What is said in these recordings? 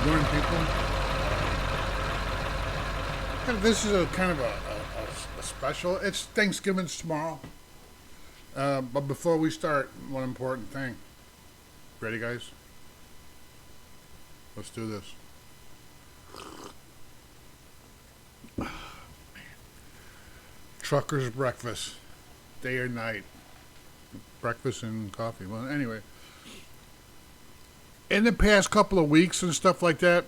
Morning, people. This is a kind of a special. It's Thanksgiving's tomorrow. But before we start, one important thing. Ready, guys? Let's do this. Trucker's breakfast, day or night. Breakfast and coffee. Well, anyway. In the past couple of weeks and stuff like that,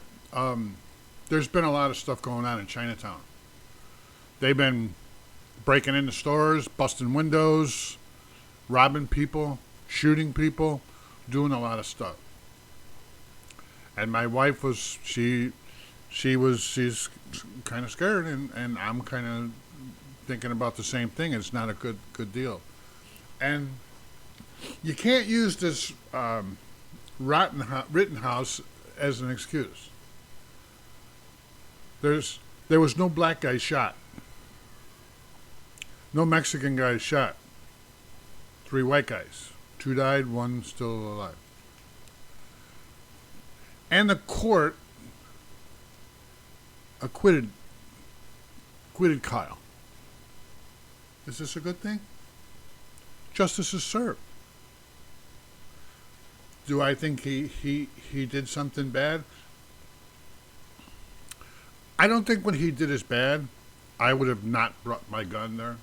there's been a lot of stuff going on in Chinatown. They've been breaking into stores, busting windows, robbing people, shooting people, doing a lot of stuff. And my wife she's kind of scared, and I'm kind of thinking about the same thing. It's not a good deal. And you can't use this Rittenhouse as an excuse. There was no black guy shot. No Mexican guys shot. 3 white guys. 2 died, 1 still alive. And the court acquitted Kyle. Is this a good thing? Justice is served. Do I think he did something bad? I don't think what he did is bad. I would have not brought my gun there.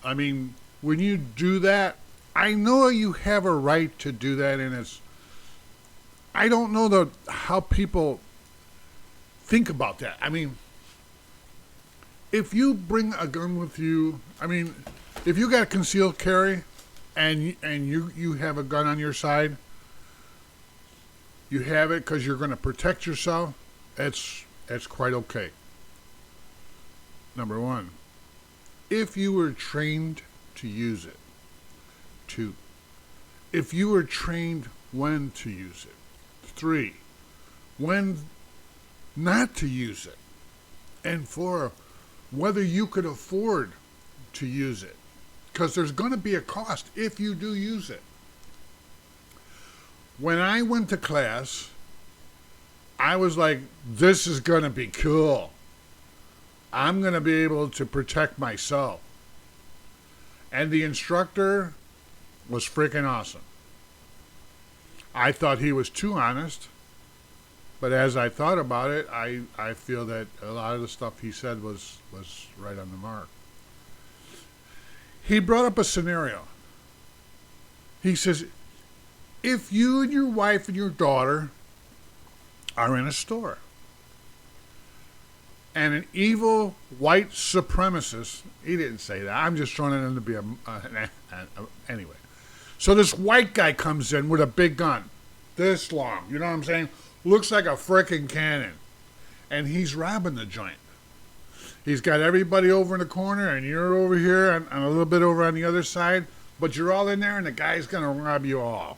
I mean, when you do that, I know you have a right to do that, and I don't know how people think about that. I mean, if you bring a gun with you, I mean, if you got a concealed carry and you have a gun on your side, you have it because you're going to protect yourself, that's quite okay. Number 1. If you were trained to use it. 2. If you were trained when to use it. 3. When not to use it. And 4. Whether you could afford to use it. Because there's going to be a cost if you do use it. When I went to class, I was like, this is going to be cool. I'm going to be able to protect myself. And the instructor was freaking awesome. I thought he was too honest. But as I thought about it, I feel that a lot of the stuff he said was right on the mark. He brought up a scenario. He says, if you and your wife and your daughter are in a store, and an evil white supremacist, he didn't say that, I'm just throwing it in to be anyway. So this white guy comes in with a big gun, this long, you know what I'm saying? Looks like a frickin' cannon. And he's robbing the joint. He's got everybody over in the corner, and you're over here and a little bit over on the other side, but you're all in there, and the guy's going to rob you all.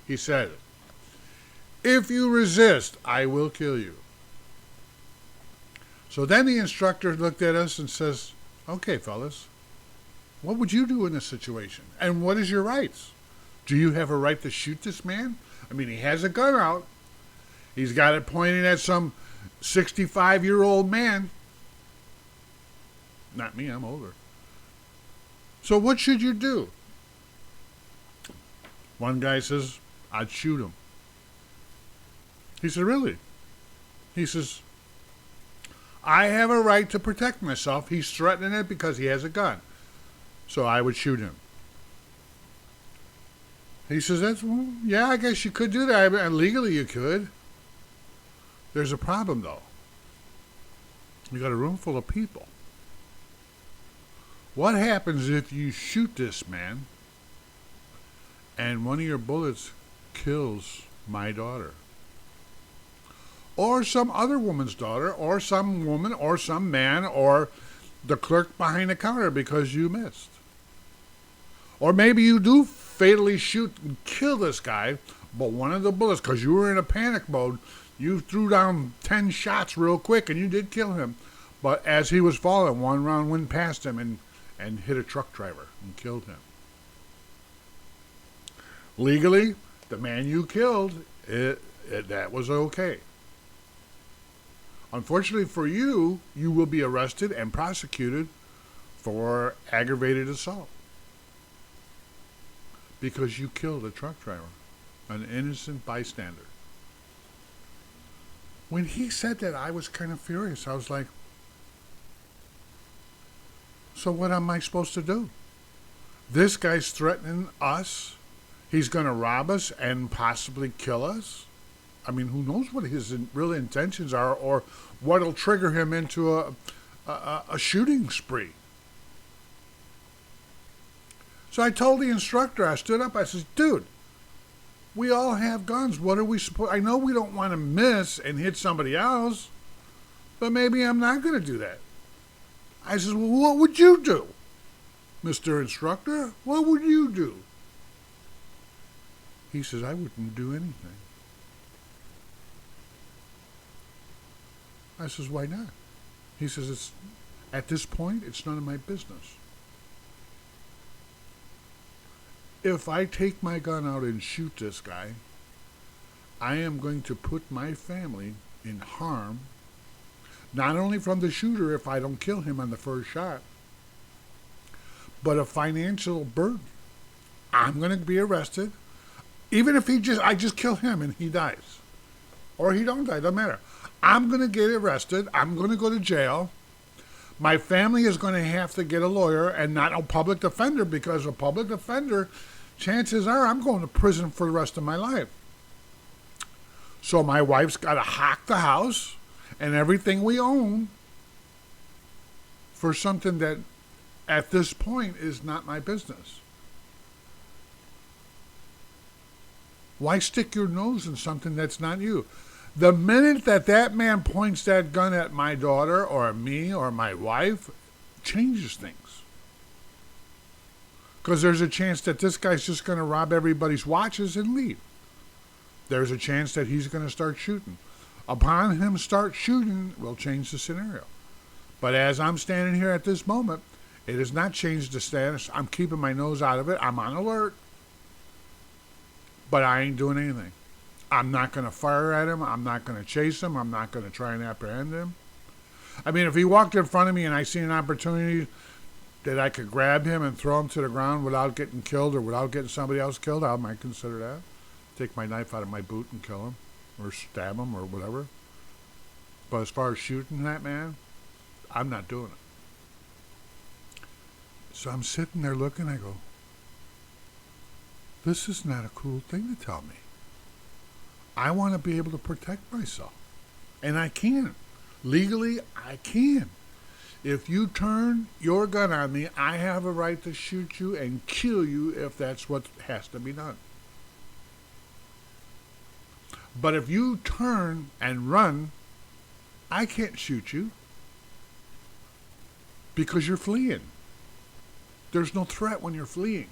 He said it. If you resist, I will kill you. So then the instructor looked at us and says, okay, fellas, what would you do in this situation? And what is your rights? Do you have a right to shoot this man? I mean, he has a gun out. He's got it pointing at some 65-year-old man. Not me, I'm older. So what should you do? One guy says, I'd shoot him. He said, really? He says, I have a right to protect myself. He's threatening it because he has a gun. So I would shoot him. He says, yeah, I guess you could do that. Legally you could. There's a problem, though. You got a room full of people. What happens if you shoot this man and one of your bullets kills my daughter? Or some other woman's daughter, or some woman, or some man, or the clerk behind the counter because you missed. Or maybe you do fatally shoot and kill this guy, but one of the bullets, because you were in a panic mode, you threw down 10 shots real quick and you did kill him. But as he was falling, one round went past him and hit a truck driver and killed him. Legally, the man you killed that was okay. Unfortunately for you, you will be arrested and prosecuted for aggravated assault because you killed a truck driver, an innocent bystander. When he said that, I was kind of furious. I was like, so what am I supposed to do? This guy's threatening us. He's going to rob us and possibly kill us. I mean, who knows what his real intentions are or what'll trigger him into a shooting spree. So I told the instructor, I stood up, I said, dude, we all have guns. What are we supposed? I know we don't want to miss and hit somebody else, but maybe I'm not going to do that. I said, well, what would you do, Mr. Instructor? What would you do? He says, I wouldn't do anything. I says, why not? He says, at this point, it's none of my business. If I take my gun out and shoot this guy, I am going to put my family in harm, not only from the shooter if I don't kill him on the first shot, but a financial burden. I'm going to be arrested, even if I just kill him and he dies. Or he don't die, doesn't matter. I'm going to get arrested. I'm going to go to jail. My family is going to have to get a lawyer and not a public defender, because a public defender, chances are I'm going to prison for the rest of my life. So my wife's got to hock the house and everything we own for something that at this point is not my business. Why stick your nose in something that's not you? The minute that man points that gun at my daughter or me or my wife, changes things. Because there's a chance that this guy's just going to rob everybody's watches and leave. There's a chance that he's going to start shooting. Upon him start shooting, will change the scenario. But as I'm standing here at this moment, it has not changed the status. I'm keeping my nose out of it. I'm on alert. But I ain't doing anything. I'm not going to fire at him. I'm not going to chase him. I'm not going to try and apprehend him. I mean, if he walked in front of me and I see an opportunity that I could grab him and throw him to the ground without getting killed or without getting somebody else killed, I might consider that. Take my knife out of my boot and kill him or stab him or whatever. But as far as shooting that man, I'm not doing it. So I'm sitting there looking, I go, this is not a cool thing to tell me. I want to be able to protect myself. And I can. Legally, I can. If you turn your gun on me, I have a right to shoot you and kill you if that's what has to be done. But if you turn and run, I can't shoot you because you're fleeing. There's no threat when you're fleeing.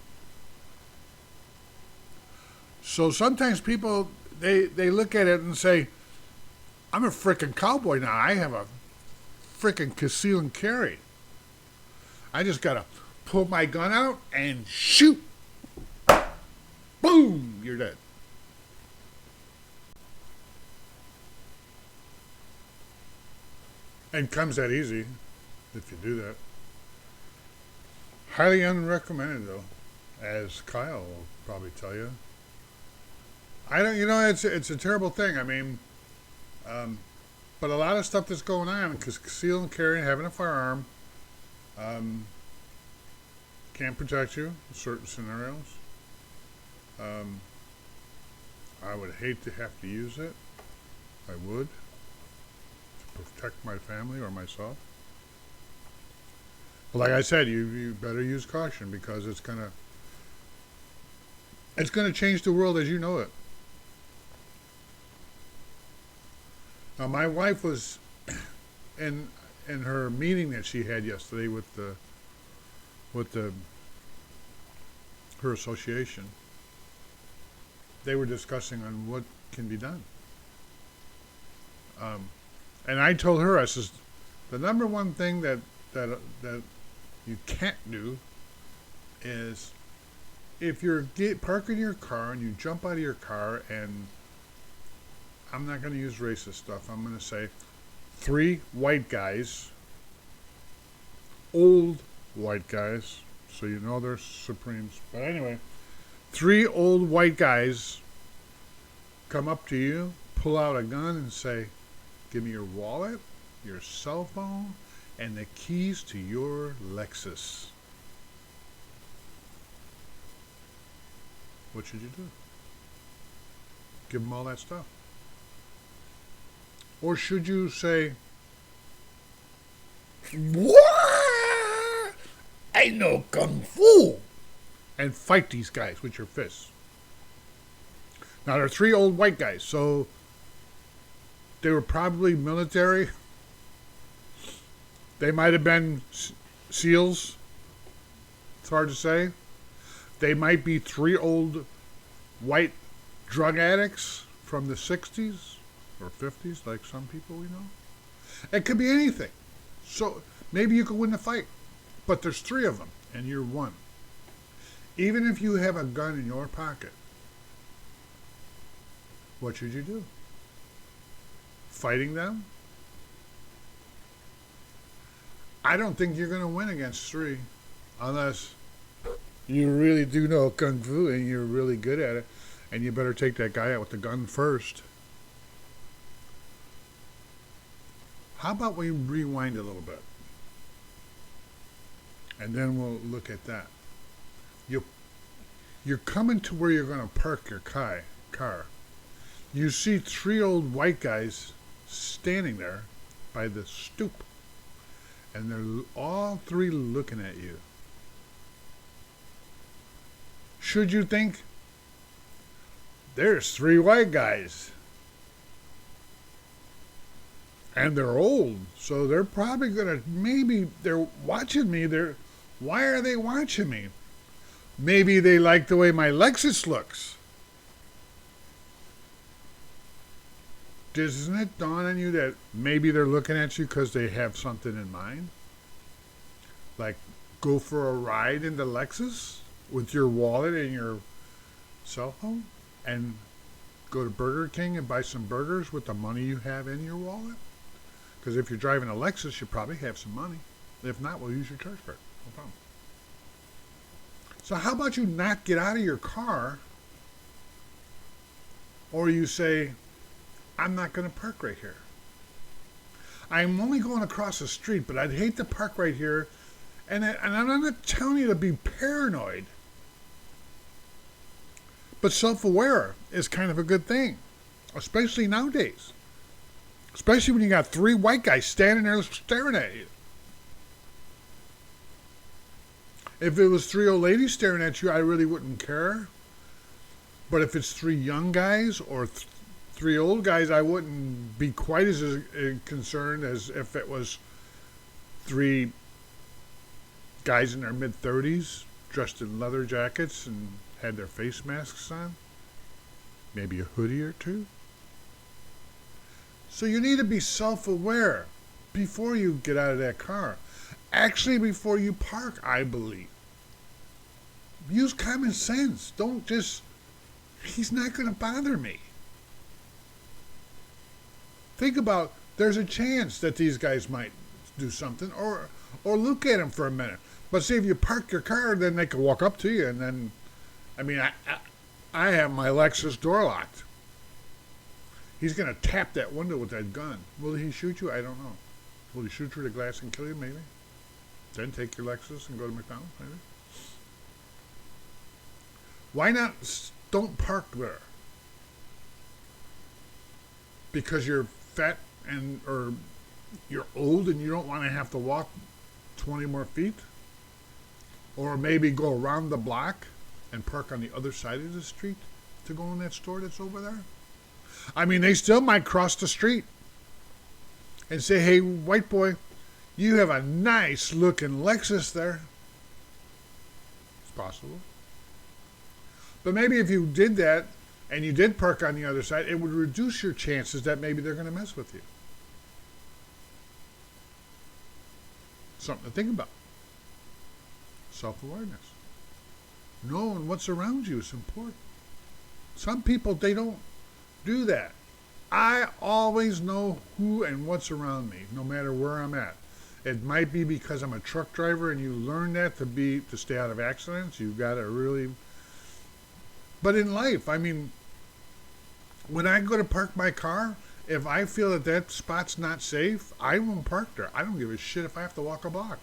So sometimes people, they look at it and say, I'm a frickin' cowboy now. I have a frickin' conceal and carry. I just got to pull my gun out and shoot. Boom, you're dead. And comes that easy if you do that. Highly unrecommended though, as Kyle will probably tell you. I don't, it's a terrible thing. I mean, but a lot of stuff that's going on, because conceal and carry, having a firearm, can protect you in certain scenarios. I would hate to have to use it. I would, to protect my family or myself. But like I said, you better use caution, because it's gonna change the world as you know it. Now, my wife was in her meeting that she had yesterday with her association. They were discussing on what can be done. And I told her, I says, the number one thing that you can't do is, if you're parking your car and you jump out of your car and I'm not going to use racist stuff. I'm going to say three white guys, old white guys, so you know they're supremes. But anyway, three old white guys come up to you, pull out a gun, and say, "Give me your wallet, your cell phone, and the keys to your Lexus." What should you do? Give them all that stuff. Or should you say, "What? I know kung fu," and fight these guys with your fists? Now, they're three old white guys, so they were probably military. They might have been SEALs. It's hard to say. They might be three old white drug addicts from the 60s or 50s, like some people we know. It could be anything. So maybe you could win the fight. But there's three of them, and you're one. Even if you have a gun in your pocket, what should you do? Fighting them? I don't think you're going to win against three unless you really do know kung fu and you're really good at it, and you better take that guy out with the gun first. How about we rewind a little bit? And then we'll look at that. You're coming to where you're going to park your car. You see three old white guys standing there by the stoop. And they're all three looking at you. Should you think, there's three white guys, and they're old, so they're probably gonna, maybe they're watching me. Why are they watching me? Maybe they like the way my Lexus looks. Doesn't it dawn on you that maybe they're looking at you because they have something in mind? Like, go for a ride in the Lexus with your wallet and your cell phone, and go to Burger King and buy some burgers with the money you have in your wallet? Because if you're driving a Lexus, you probably have some money. If not, we'll use your charge card. No problem. So how about you not get out of your car, or you say, I'm not going to park right here. I'm only going across the street, but I'd hate to park right here. And I'm not telling you to be paranoid. But self-aware is kind of a good thing, especially nowadays. Especially when you got three white guys standing there staring at you. If it was three old ladies staring at you, I really wouldn't care. But if it's three young guys or three old guys, I wouldn't be quite as concerned as if it was three guys in their mid-30s dressed in leather jackets and had their face masks on. Maybe a hoodie or two. So you need to be self-aware before you get out of that car. Actually, before you park, I believe. Use common sense. Don't just, he's not going to bother me. Think about, there's a chance that these guys might do something, or look at him for a minute. But see, if you park your car, then they can walk up to you, and then, I have my Lexus door locked. He's going to tap that window with that gun. Will he shoot you? I don't know. Will he shoot through the glass and kill you? Maybe. Then take your Lexus and go to McDonald's? Maybe. Why not don't park there? Because you're fat or you're old and you don't want to have to walk 20 more feet? Or maybe go around the block and park on the other side of the street to go in that store that's over there? They still might cross the street and say, hey, white boy, you have a nice looking Lexus there. It's possible. But maybe if you did that and you did park on the other side, it would reduce your chances that maybe they're going to mess with you. Something to think about. Self-awareness. Knowing what's around you is important. Some people, they don't do that. I always know who and what's around me, no matter where I'm at. It might be because I'm a truck driver and you learn that to stay out of accidents. You've got to really. But in life, I mean, when I go to park my car, if I feel that that spot's not safe, I won't park there. I don't give a shit if I have to walk a block.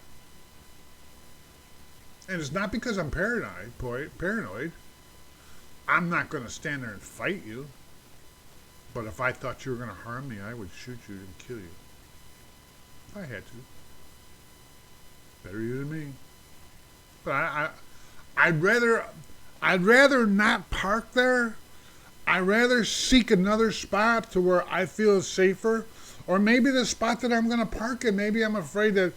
And it's not because I'm paranoid. I'm not going to stand there and fight you. But if I thought you were going to harm me, I would shoot you and kill you. If I had to. Better you than me. But I'd rather not park there. I'd rather seek another spot to where I feel safer. Or maybe the spot that I'm going to park in, maybe I'm afraid that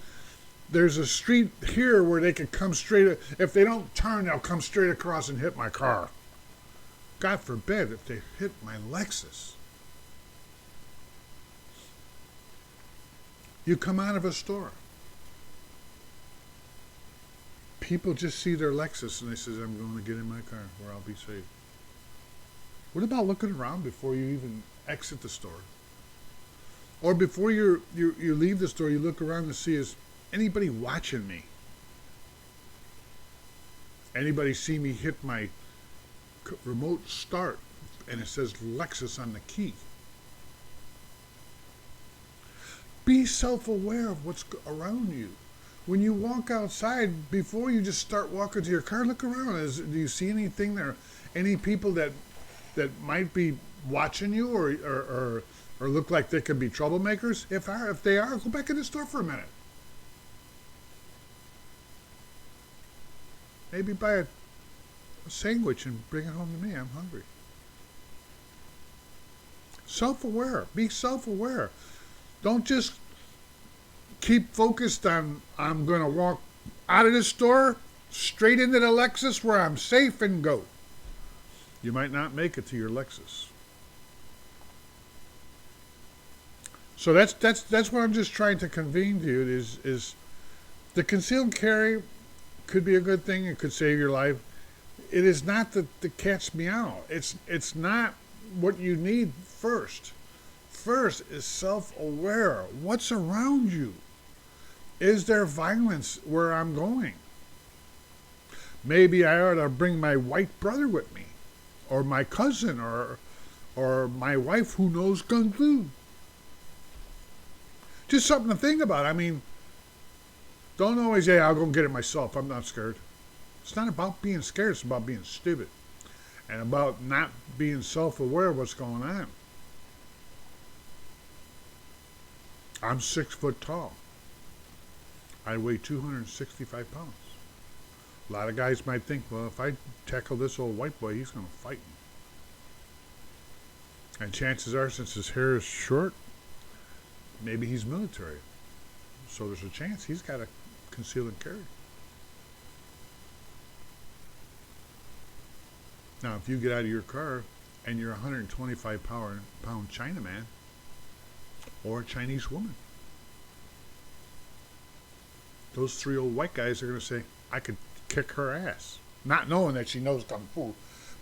there's a street here where they could come straight. If they don't turn, they'll come straight across and hit my car. God forbid if they hit my Lexus. You come out of a store. People just see their Lexus and they say, I'm going to get in my car where I'll be safe. What about looking around before you even exit the store? Or before you leave the store, you look around to see, is anybody watching me? Anybody see me hit my remote start and it says Lexus on the key? Be self-aware of what's around you. When you walk outside, before you just start walking to your car, look around. Do you see anything there? Any people that might be watching you or look like they could be troublemakers? If they are, go back in the store for a minute. Maybe buy a sandwich and bring it home to me. I'm hungry. Self-aware. Be self-aware. Don't just keep focused on, I'm going to walk out of the store, straight into the Lexus where I'm safe and go. You might not make it to your Lexus. So that's what I'm just trying to convey to you is the concealed carry could be a good thing. It could save your life. It is not the cat's meow. It's not what you need first. First is self-aware. What's around you? Is there violence where I'm going? Maybe I ought to bring my white brother with me, or my cousin, or my wife who knows kung fu. Just something to think about. I mean, don't always say, I'll go get it myself. I'm not scared. It's not about being scared. It's about being stupid. And about not being self-aware of what's going on. I'm 6 foot tall. I weigh 265 pounds. A lot of guys might think, well, if I tackle this old white boy, he's going to fight me. And chances are, since his hair is short, maybe he's military. So there's a chance he's got to conceal and carry. Now, if you get out of your car and you're a 125-pound Chinaman or a Chinese woman, those three old white guys are going to say, I could kick her ass. Not knowing that she knows kung fu.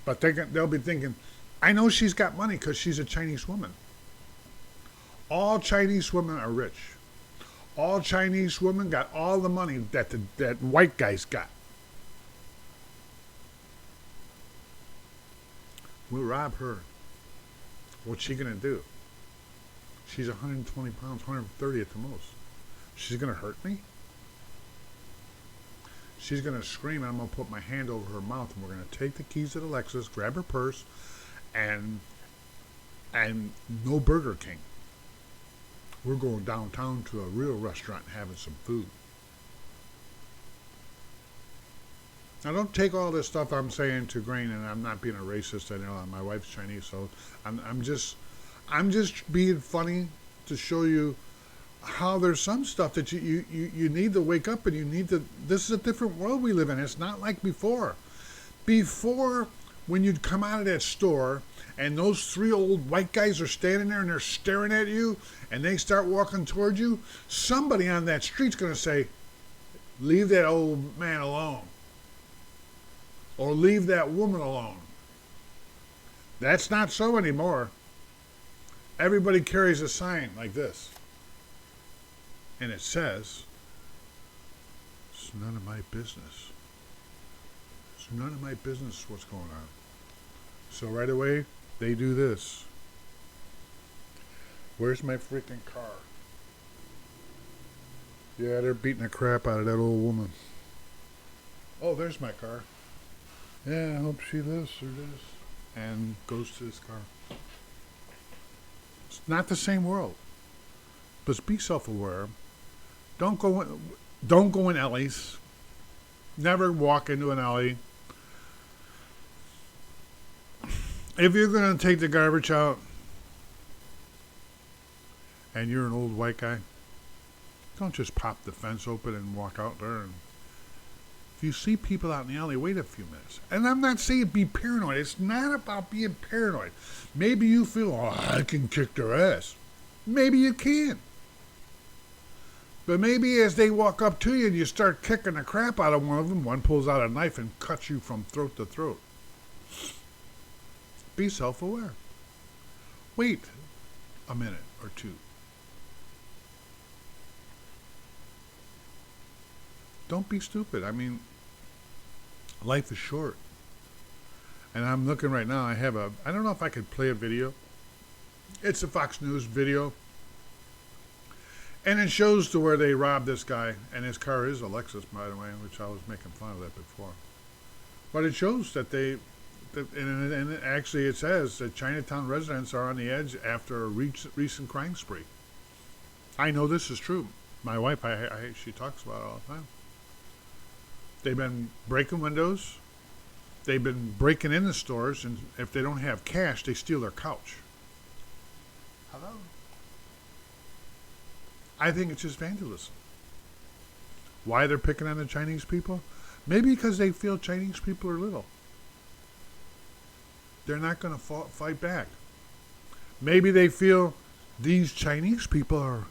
But they'll be thinking, I know she's got money because she's a Chinese woman. All Chinese women are rich. All Chinese women got all the money that white guys got. We'll rob her. What's she going to do? She's 120 pounds, 130 at the most. She's going to hurt me? She's going to scream and I'm going to put my hand over her mouth and we're going to take the keys to the Lexus, grab her purse, and no Burger King. We're going downtown to a real restaurant and having some food. Now, don't take all this stuff I'm saying to grain, and I'm not being a racist. I know my wife's Chinese, so I'm just being funny to show you how there's some stuff that you need to wake up and you need to. This is a different world we live in. It's not like before. Before, when you'd come out of that store and those three old white guys are standing there and they're staring at you and they start walking toward you, somebody on that street's going to say, leave that old man alone. Or leave that woman alone. That's not so anymore. Everybody carries a sign like this. And it says, it's none of my business. It's none of my business what's going on. So right away, they do this. Where's my freaking car? Yeah, they're beating the crap out of that old woman. Oh, there's my car. Yeah, I hope she lives through this. And goes to his car. It's not the same world. But be self-aware. Don't go in alleys. Never walk into an alley. If you're going to take the garbage out and you're an old white guy, don't just pop the fence open and walk out there. And if you see people out in the alley, wait a few minutes. And I'm not saying be paranoid. It's not about being paranoid. Maybe you feel, oh, I can kick their ass. Maybe you can. But maybe as they walk up to you and you start kicking the crap out of one of them, one pulls out a knife and cuts you from throat to throat. Be self-aware. Wait a minute or two. Don't be stupid. I mean, life is short. And I'm looking right now. I don't know if I could play a video. It's a Fox News video. And it shows to where they robbed this guy. And his car is a Lexus, by the way, which I was making fun of that before. But it shows that and actually it says that Chinatown residents are on the edge after a recent crime spree. I know this is true. My wife, she talks about it all the time. They've been breaking windows. They've been breaking in the stores, and if they don't have cash, they steal their couch. Hello? I think it's just vandalism. Why they're picking on the Chinese people? Maybe because they feel Chinese people are little. They're not going to fight back. Maybe they feel these Chinese people are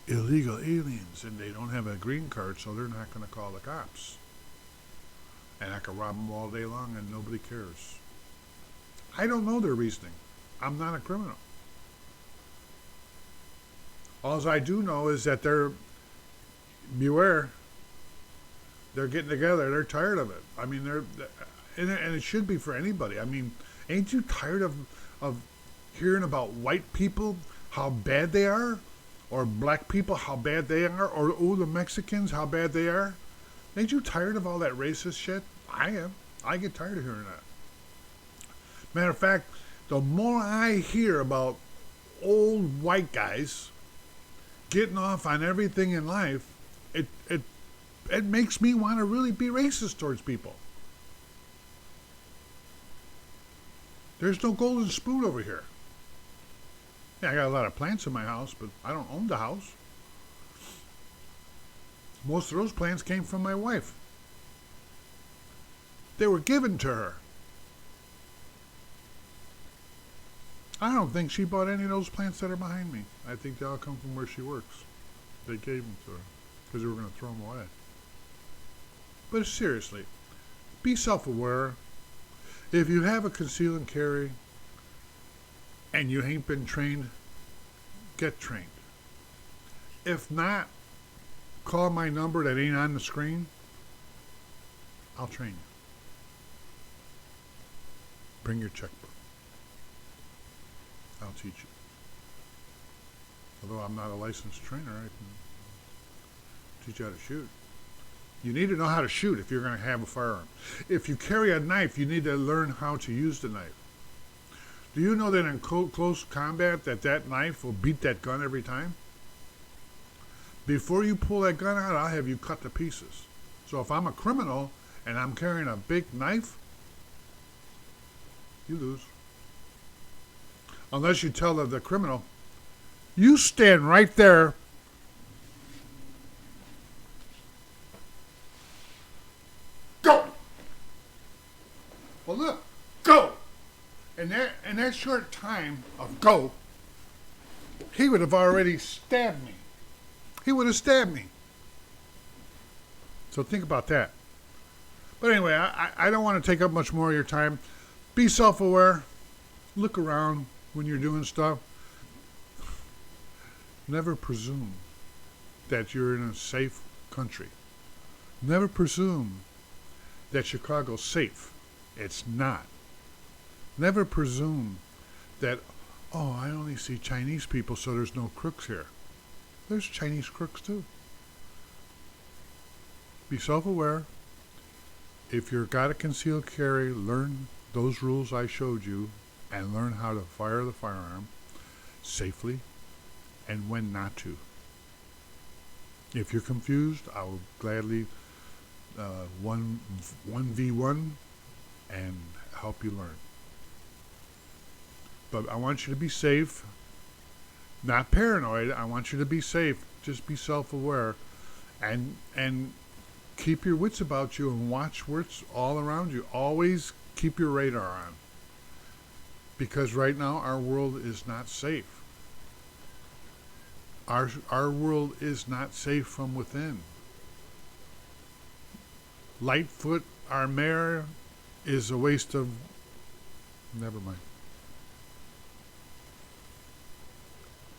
illegal aliens and they don't have a green card, so they're not going to call the cops. And I can rob them all day long and nobody cares. I don't know their reasoning. I'm not a criminal. All I do know is that beware, they're getting together. They're tired of it. I mean, and it should be for anybody. I mean, ain't you tired of hearing about white people, how bad they are? Or black people, how bad they are? Or the Mexicans, how bad they are? Ain't you tired of all that racist shit? I am. I get tired of hearing that. Matter of fact, the more I hear about old white guys getting off on everything in life, it makes me want to really be racist towards people. There's no golden spoon over here. Yeah, I got a lot of plants in my house, but I don't own the house. Most of those plants came from my wife. They were given to her. I don't think she bought any of those plants that are behind me. I think they all come from where she works. They gave them to her because they were going to throw them away. But seriously, be self-aware. If you have a conceal and carry and you ain't been trained, get trained. If not, call my number that ain't on the screen. I'll train you. Bring your checkbook. I'll teach you. Although I'm not a licensed trainer, I can teach you how to shoot. You need to know how to shoot if you're going to have a firearm. If you carry a knife, you need to learn how to use the knife. Do you know that in close combat that knife will beat that gun every time? Before you pull that gun out, I'll have you cut to pieces. So if I'm a criminal and I'm carrying a big knife, you lose. Unless you tell the criminal, you stand right there. Go! Well, look, go! In that short time of go, he would have already stabbed me. He would have stabbed me. So think about that. But anyway, I don't want to take up much more of your time. Be self-aware. Look around when you're doing stuff. Never presume that you're in a safe country. Never presume that Chicago's safe. It's not. Never presume that, oh, I only see Chinese people, so there's no crooks here. There's Chinese crooks too. Be self-aware. If you've got a concealed carry, learn those rules I showed you and learn how to fire the firearm safely and when not to. If you're confused, I will gladly 1v1 and help you learn. But I want you to be safe, not paranoid. I want you to be safe. Just be self-aware and keep your wits about you and watch what's all around you. Always keep your radar on. Because right now our world is not safe. Our world is not safe from within. Lightfoot, our mayor, is a waste of... Never mind.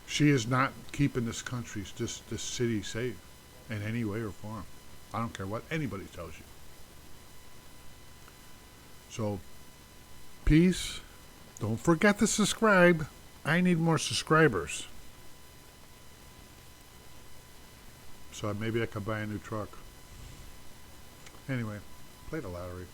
She is not keeping this country, this city safe in any way or form. I don't care what anybody tells you. So, peace. Don't forget to subscribe. I need more subscribers. So maybe I could buy a new truck. Anyway, play the lottery.